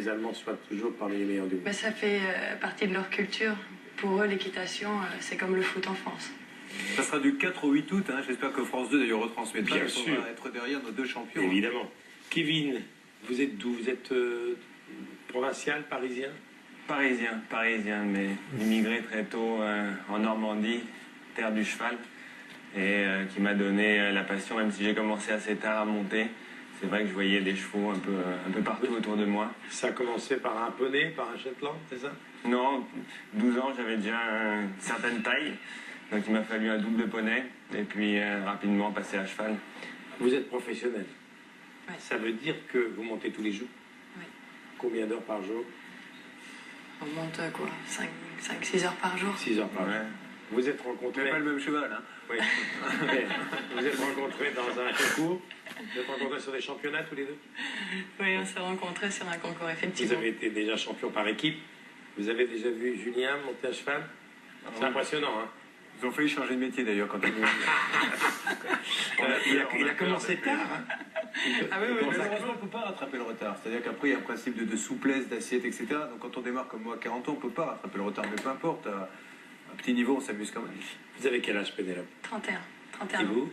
les Allemands soient toujours parmi les meilleurs du monde? Ben, ça fait partie de leur culture. Pour eux, l'équitation, c'est comme le foot en France. Ça sera du 4 au 8 août, hein. J'espère que France 2 d'ailleurs retransmettra. Bien Il sûr. faudra être derrière nos deux champions. Évidemment. Kevin, vous êtes d'où? Vous êtes provincial, parisien? Parisien, mais immigré très tôt en Normandie, terre du cheval, et qui m'a donné la passion, même si j'ai commencé assez tard à monter. C'est vrai que je voyais des chevaux un peu partout autour de moi. Ça a commencé par un poney, par un Shetland, c'est ça? Non, 12 ans, j'avais déjà une certaine taille, donc il m'a fallu un double poney, et puis rapidement passer à cheval. Vous êtes professionnel. Ouais. Ça veut dire que vous montez tous les jours? Oui. Combien d'heures par jour? On monte quoi 5-6 heures par jour. 6 heures par jour. Ouais. Vous êtes On rencontrés... n'a pas le même cheval, hein. Oui. Vous êtes rencontrés dans un concours? Vous êtes rencontrés sur des championnats tous les deux? Oui, on s'est rencontrés sur un concours, Vous effectivement. avez été déjà champion par équipe. Vous avez déjà vu Julien monter à cheval? C'est impressionnant, hein? Ils ont failli changer de métier d'ailleurs quand ils Il a commencé tard, hein? Ah oui, malheureusement, on ne peut pas rattraper le retard. C'est-à-dire qu'après, il y a un principe de souplesse, d'assiette, etc. Donc quand on démarre comme moi à 40 ans, on ne peut pas rattraper le retard. Mais peu importe, à un petit niveau, on s'amuse quand même. Vous avez quel âge, Pénélope? 31 Et ans. vous?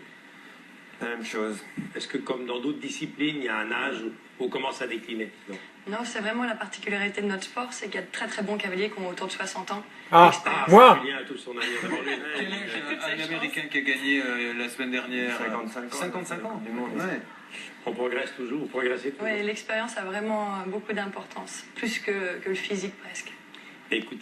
La même chose. Est-ce que comme dans d'autres disciplines, il y a un âge où on commence à décliner? Non. Non, c'est vraiment la particularité de notre sport, c'est qu'il y a de très très bons cavaliers qui ont autour de 60 ans. Ah, d'expérience. moi Julien a tout son avenir devant lui. Quel âge un Américain qui a gagné la semaine dernière 55 ans. 55 ans Du monde. Ouais. On progresse toujours, vous progressez toujours. Oui, l'expérience a vraiment beaucoup d'importance, plus que le physique presque. Écoutez,